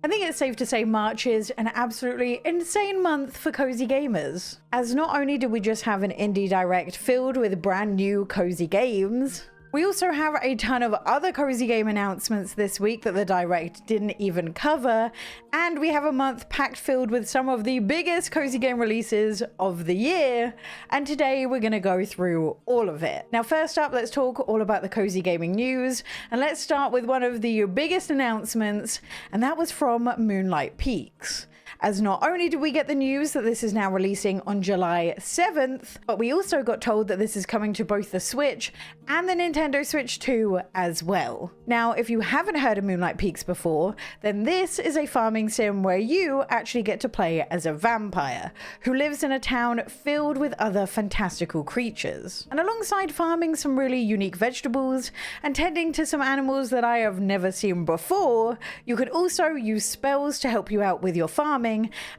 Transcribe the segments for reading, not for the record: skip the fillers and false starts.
I think it's safe to say March is an absolutely insane month for cozy gamers, as not only did we just have an indie direct filled with brand new cozy games, we also have a ton of other cozy game announcements this week that the direct didn't even cover, and we have a month packed filled with some of the biggest cozy game releases of the year, and today we're going to go through all of it. Now first up, let's talk all about the cozy gaming news, and let's start with one of the biggest announcements, and that was from Moonlight Peaks. As not only did we get the news that this is now releasing on July 7th, but we also got told that this is coming to both the Switch and the Nintendo Switch 2 as well. Now, if you haven't heard of Moonlight Peaks before, then this is a farming sim where you actually get to play as a vampire who lives in a town filled with other fantastical creatures. And alongside farming some really unique vegetables and tending to some animals that I have never seen before, you could also use spells to help you out with your farming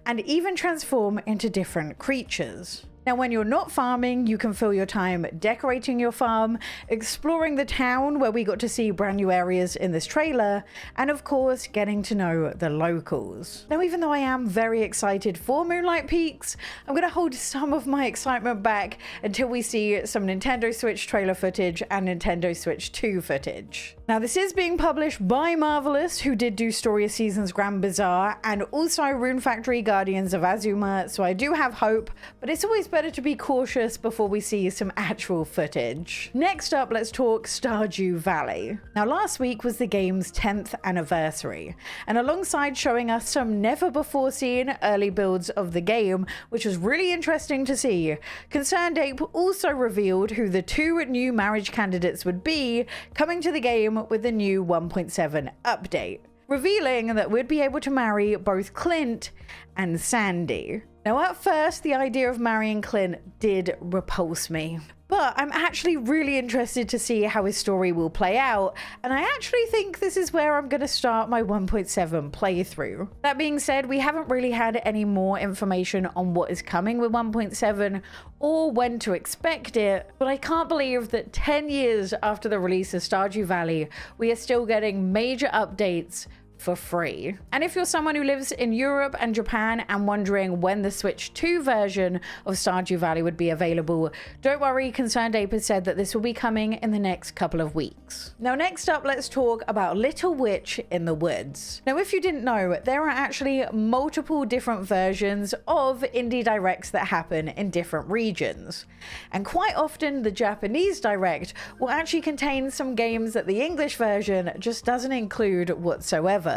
and even transform into different creatures. Now, when you're not farming, you can fill your time decorating your farm, exploring the town where we got to see brand new areas in this trailer, and of course, getting to know the locals. Now, even though I am very excited for Moonlight Peaks, I'm going to hold some of my excitement back until we see some Nintendo Switch trailer footage and Nintendo Switch 2 footage. Now, this is being published by Marvelous, who did do Story of Seasons Grand Bazaar, and also Rune Factory Guardians of Azuma, so I do have hope, but it's always better to be cautious before we see some actual footage. Next up, let's talk Stardew Valley. Now, last week was the game's 10th anniversary, and alongside showing us some never before seen early builds of the game, which was really interesting to see, Concerned Ape also revealed who the two new marriage candidates would be coming to the game with the new 1.7 update, revealing that we'd be able to marry both Clint and Sandy. Now, at first, the idea of marrying Clint did repulse me, but I'm actually really interested to see how his story will play out, and I actually think this is where I'm going to start my 1.7 playthrough. That being said, we haven't really had any more information on what is coming with 1.7 or when to expect it, but I can't believe that 10 years after the release of Stardew Valley, we are still getting major updates for free. And if you're someone who lives in Europe and Japan and wondering when the Switch 2 version of Stardew Valley would be available, don't worry, Concerned Ape has said that this will be coming in the next couple of weeks. Now, next up, let's talk about Little Witch in the Woods. Now, if you didn't know, there are actually multiple different versions of indie directs that happen in different regions. And quite often, the Japanese direct will actually contain some games that the English version just doesn't include whatsoever.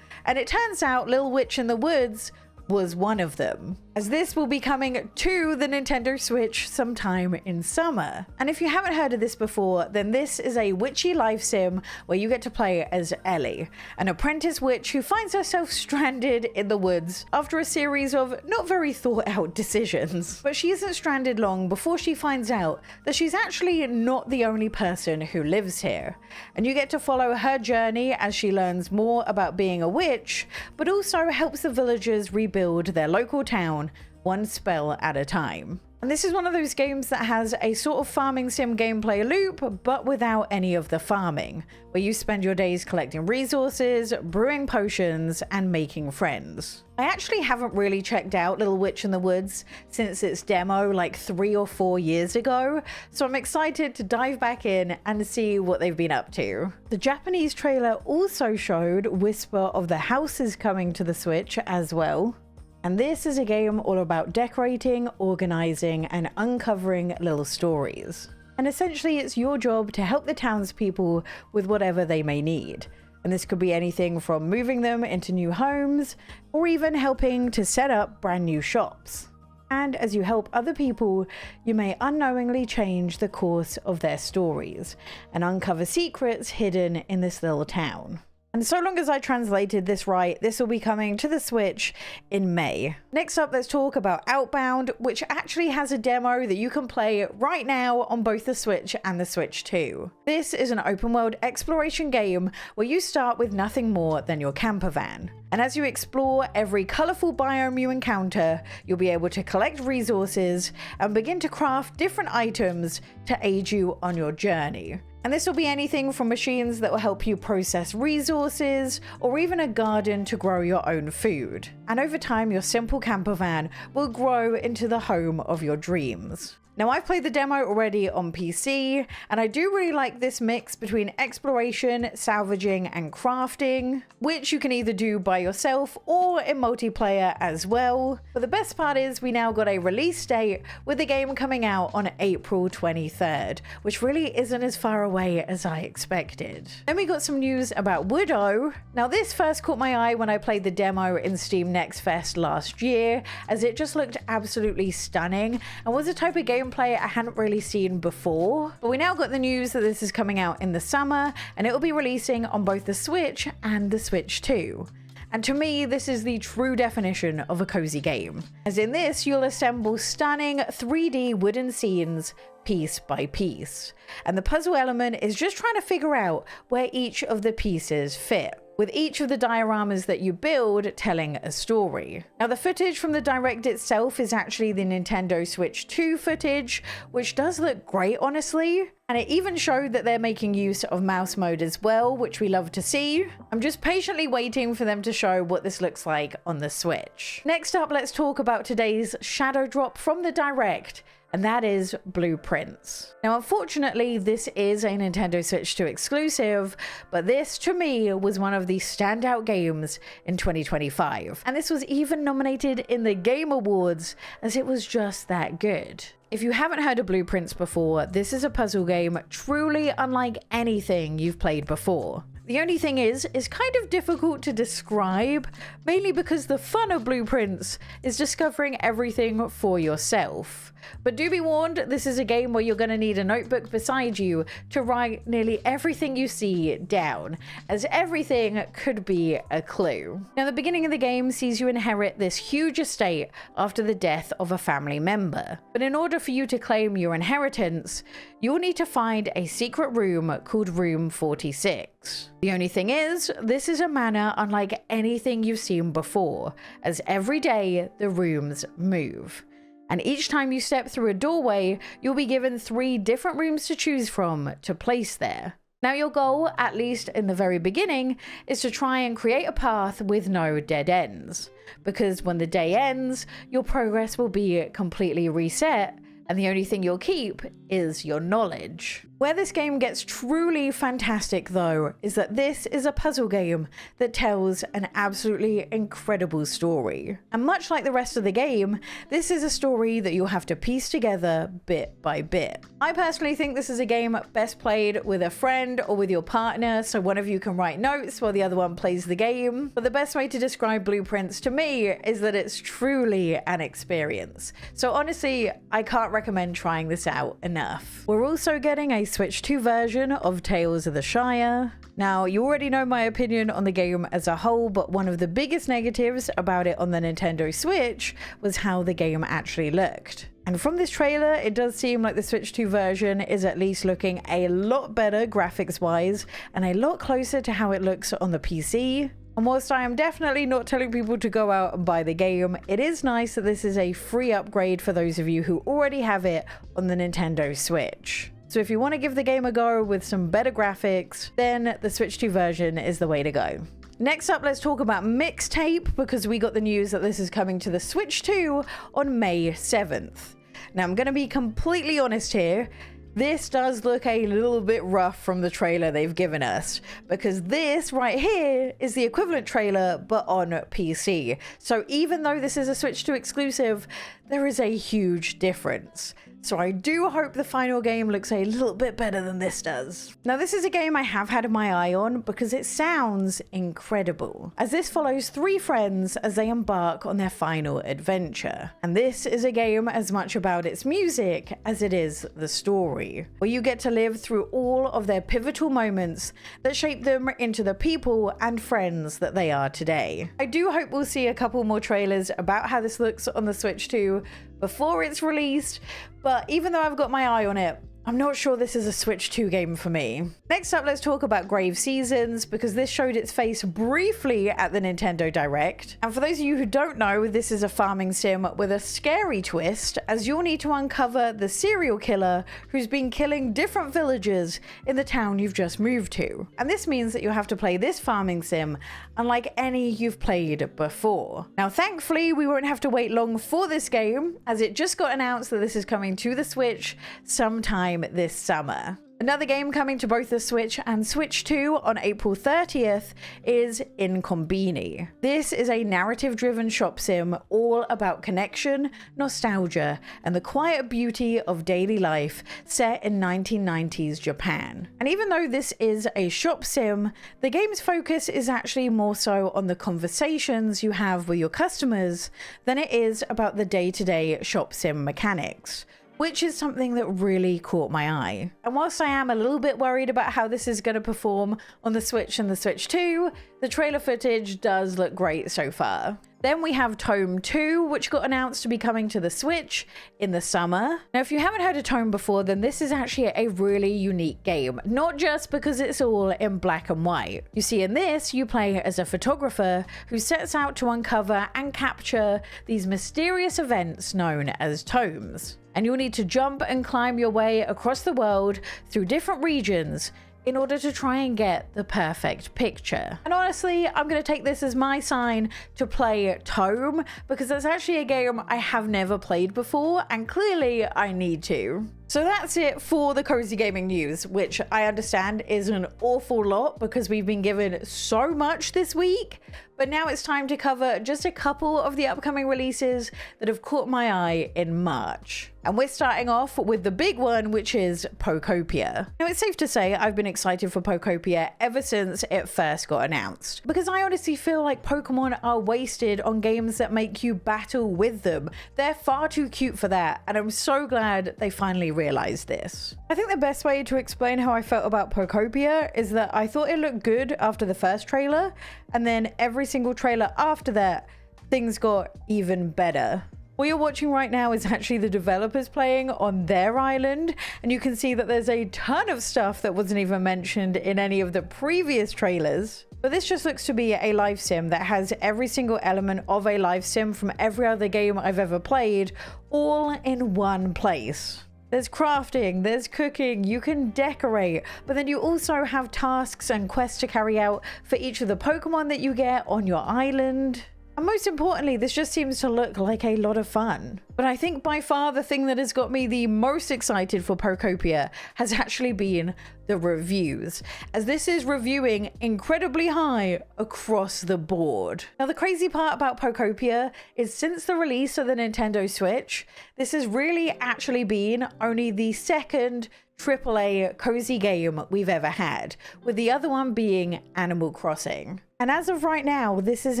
And it turns out Little Witch in the Woods was one of them, as this will be coming to the Nintendo Switch sometime in summer. And if you haven't heard of this before, then this is a witchy life sim where you get to play as Ellie, an apprentice witch who finds herself stranded in the woods after a series of not very thought out decisions. But she isn't stranded long before she finds out that she's actually not the only person who lives here. And you get to follow her journey as she learns more about being a witch, but also helps the villagers rebuild their local town one spell at a time. And this is one of those games that has a sort of farming sim gameplay loop, but without any of the farming, where you spend your days collecting resources, brewing potions, and making friends. I actually haven't really checked out Little Witch in the Woods since its demo like 3 or 4 years ago, so I'm excited to dive back in and see what they've been up to. The Japanese trailer also showed Whisper of the Houses coming to the Switch as well. And this is a game all about decorating, organizing, and uncovering little stories. And essentially, it's your job to help the townspeople with whatever they may need. And this could be anything from moving them into new homes, or even helping to set up brand new shops. And as you help other people, you may unknowingly change the course of their stories and uncover secrets hidden in this little town. And so long as I translated this right, this will be coming to the Switch in May. Next up, let's talk about Outbound, which actually has a demo that you can play right now on both the Switch and the Switch 2. This is an open world exploration game where you start with nothing more than your camper van. And as you explore every colorful biome you encounter, you'll be able to collect resources and begin to craft different items to aid you on your journey. And this will be anything from machines that will help you process resources, or even a garden to grow your own food. And over time, your simple camper van will grow into the home of your dreams. Now, I've played the demo already on PC, and I do really like this mix between exploration, salvaging, and crafting, which you can either do by yourself or in multiplayer as well. But the best part is we now got a release date, with the game coming out on April 23rd, which really isn't as far away as I expected. Then we got some news about Widow. Now, this first caught my eye when I played the demo in Steam Next Fest last year, as it just looked absolutely stunning and was a type of gameplay I hadn't really seen before. But we now got the news that this is coming out in the summer, and it will be releasing on both the Switch and the Switch 2. And to me, this is the true definition of a cozy game. As in this, you'll assemble stunning 3D wooden scenes piece by piece. And the puzzle element is just trying to figure out where each of the pieces fit, with each of the dioramas that you build telling a story. Now, the footage from the Direct itself is actually the Nintendo Switch 2 footage, which does look great, honestly. And it even showed that they're making use of mouse mode as well, which we love to see. I'm just patiently waiting for them to show what this looks like on the Switch. Next up, let's talk about today's shadow drop from the Direct, and that is Blueprints. Now, unfortunately, this is a Nintendo Switch 2 exclusive, but this, to me, was one of the standout games in 2025. And this was even nominated in the Game Awards, as it was just that good. If you haven't heard of Blueprints before, this is a puzzle game truly unlike anything you've played before. The only thing is, it's kind of difficult to describe, mainly because the fun of Blueprints is discovering everything for yourself. But do be warned, this is a game where you're going to need a notebook beside you to write nearly everything you see down, as everything could be a clue. Now, the beginning of the game sees you inherit this huge estate after the death of a family member. But in order for you to claim your inheritance, you'll need to find a secret room called Room 46. The only thing is, this is a manor unlike anything you've seen before, as every day the rooms move. And each time you step through a doorway, you'll be given 3 different rooms to choose from to place there. Now, your goal, at least in the very beginning, is to try and create a path with no dead ends. Because when the day ends, your progress will be completely reset, and the only thing you'll keep is your knowledge. Where this game gets truly fantastic, though, is that this is a puzzle game that tells an absolutely incredible story. And much like the rest of the game, this is a story that you'll have to piece together bit by bit. I personally think this is a game best played with a friend or with your partner, so one of you can write notes while the other one plays the game. But the best way to describe Blueprints to me is that it's truly an experience. So honestly, I can't recommend trying this out enough. We're also getting a Switch 2 version of Tales of the Shire. Now, you already know my opinion on the game as a whole, but one of the biggest negatives about it on the Nintendo Switch was how the game actually looked. And from this trailer, it does seem like the Switch 2 version is at least looking a lot better graphics-wise, and a lot closer to how it looks on the PC. And whilst I am definitely not telling people to go out and buy the game, it is nice that this is a free upgrade for those of you who already have it on the Nintendo Switch. So if you want to give the game a go with some better graphics, then the Switch 2 version is the way to go. Next up, let's talk about Mixtape, because we got the news that this is coming to the Switch 2 on May 7th. Now, I'm going to be completely honest here. This does look a little bit rough from the trailer they've given us, because this right here is the equivalent trailer but on PC. So even though this is a Switch 2 exclusive, there is a huge difference. So I do hope the final game looks a little bit better than this does. Now, this is a game I have had my eye on because it sounds incredible, as this follows 3 friends as they embark on their final adventure. And this is a game as much about its music as it is the story, where you get to live through all of their pivotal moments that shape them into the people and friends that they are today. I do hope we'll see a couple more trailers about how this looks on the Switch 2 before it's released, but even though I've got my eye on it, I'm not sure this is a Switch 2 game for me. Next up, let's talk about Grave Seasons, because this showed its face briefly at the Nintendo Direct. And for those of you who don't know, this is a farming sim with a scary twist, as you'll need to uncover the serial killer who's been killing different villagers in the town you've just moved to. And this means that you'll have to play this farming sim unlike any you've played before. Now, thankfully, we won't have to wait long for this game, as it just got announced that this is coming to the Switch sometime this summer. Another game coming to both the Switch and Switch 2 on April 30th is Incombini. This is a narrative-driven shop sim all about connection, nostalgia, and the quiet beauty of daily life set in 1990s Japan. And even though this is a shop sim, the game's focus is actually more so on the conversations you have with your customers than it is about the day-to-day shop sim mechanics, which is something that really caught my eye. And whilst I am a little bit worried about how this is going to perform on the Switch and the Switch 2, the trailer footage does look great so far. Then we have Tome 2, which got announced to be coming to the Switch in the summer. Now, if you haven't heard of Tome before, then this is actually a really unique game, not just because it's all in black and white. You see, in this, you play as a photographer who sets out to uncover and capture these mysterious events known as tomes. And you'll need to jump and climb your way across the world through different regions in order to try and get the perfect picture. And honestly, I'm going to take this as my sign to play Tome, because that's actually a game I have never played before, and clearly I need to. So that's it for the Cozy Gaming news, which I understand is an awful lot because we've been given so much this week. But now it's time to cover just a couple of the upcoming releases that have caught my eye in March. And we're starting off with the big one, which is Pootopia. Now, it's safe to say I've been excited for Pootopia ever since it first got announced, because I honestly feel like Pokemon are wasted on games that make you battle with them. They're far too cute for that, and I'm so glad they finally realized this. I think the best way to explain how I felt about Pootopia is that I thought it looked good after the first trailer, and then every single trailer after that, things got even better. What you're watching right now is actually the developers playing on their island, and you can see that there's a ton of stuff that wasn't even mentioned in any of the previous trailers. But this just looks to be a life sim that has every single element of a life sim from every other game I've ever played, all in one place. There's crafting, there's cooking, you can decorate, but then you also have tasks and quests to carry out for each of the Pokemon that you get on your island. And most importantly, this just seems to look like a lot of fun. But I think by far the thing that has got me the most excited for Pootopia has actually been the reviews, as this is reviewing incredibly high across the board. Now, the crazy part about Pootopia is since the release of the Nintendo Switch, this has really actually been only the second AAA cozy game we've ever had, with the other one being Animal Crossing. And as of right now, this is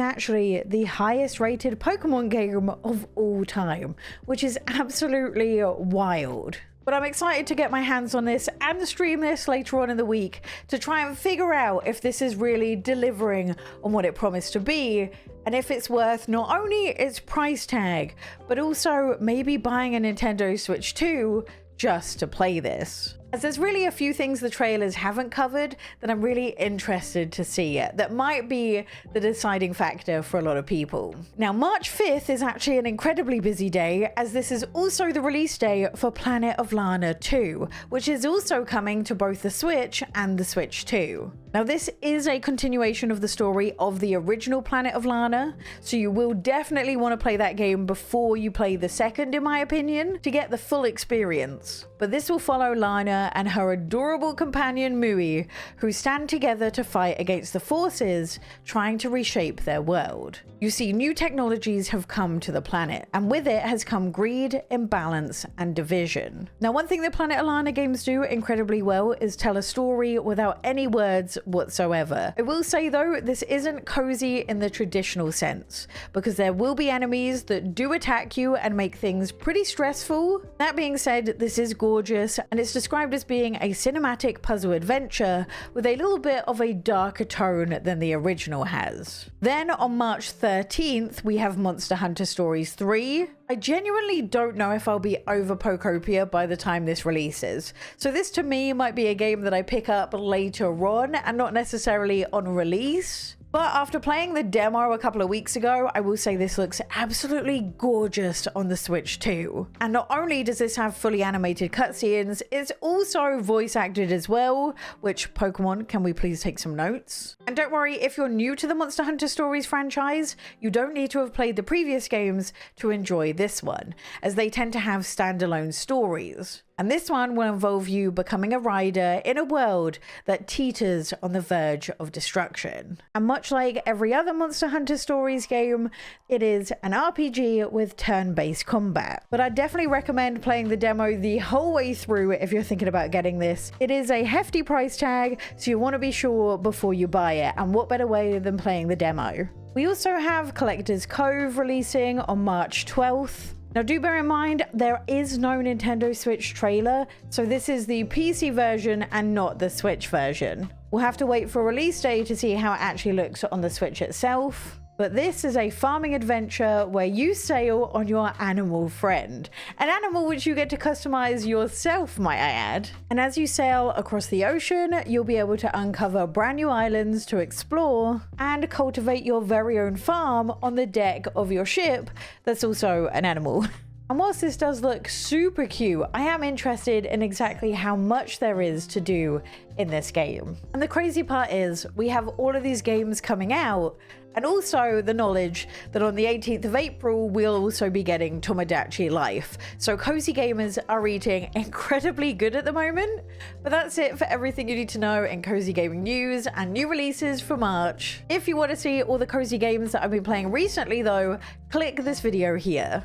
actually the highest rated Pokemon game of all time, which is absolutely wild. But I'm excited to get my hands on this and stream this later on in the week to try and figure out if this is really delivering on what it promised to be, and if it's worth not only its price tag, but also maybe buying a Nintendo Switch 2 just to play this. As there's really a few things the trailers haven't covered that I'm really interested to see that might be the deciding factor for a lot of people. Now, March 5th is actually an incredibly busy day, as this is also the release day for Planet of Lana 2, which is also coming to both the Switch and the Switch 2. Now, this is a continuation of the story of the original Planet of Lana, so you will definitely want to play that game before you play the second, in my opinion, to get the full experience. But this will follow Lana and her adorable companion Mui, who stand together to fight against the forces trying to reshape their world. You see, new technologies have come to the planet, and with it has come greed, imbalance, and division. Now, one thing the Planet of Lana games do incredibly well is tell a story without any words whatsoever. I will say though, this isn't cozy in the traditional sense, because there will be enemies that do attack you and make things pretty stressful. That being said, this is gorgeous, and it's described described as being a cinematic puzzle adventure with a little bit of a darker tone than the original has. Then on March 13th, we have Monster Hunter Stories 3. I genuinely don't know if I'll be over Pootopia by the time this releases. So this to me might be a game that I pick up later on and not necessarily on release. But after playing the demo a couple of weeks ago, I will say this looks absolutely gorgeous on the Switch too. And not only does this have fully animated cutscenes, it's also voice acted as well, which Pokemon, can we please take some notes? And don't worry, if you're new to the Monster Hunter Stories franchise, you don't need to have played the previous games to enjoy this one, as they tend to have standalone stories. And this one will involve you becoming a rider in a world that teeters on the verge of destruction. And much like every other Monster Hunter Stories game, it is an RPG with turn-based combat. But I definitely recommend playing the demo the whole way through if you're thinking about getting this. It is a hefty price tag, so you want to be sure before you buy it. And what better way than playing the demo? We also have Collector's Cove releasing on March 12th. Now do bear in mind, there is no Nintendo Switch trailer, so this is the PC version and not the Switch version. We'll have to wait for release day to see how it actually looks on the Switch itself. But this is a farming adventure where you sail on your animal friend. An animal which you get to customize yourself, might I add. And as you sail across the ocean, you'll be able to uncover brand new islands to explore and cultivate your very own farm on the deck of your ship that's also an animal. And whilst this does look super cute, I am interested in exactly how much there is to do in this game. And the crazy part is, we have all of these games coming out, and also the knowledge that on the 18th of April, we'll also be getting Tomodachi Life. So cozy gamers are eating incredibly good at the moment. But that's it for everything you need to know in cozy gaming news and new releases for March. If you want to see all the cozy games that I've been playing recently though, click this video here.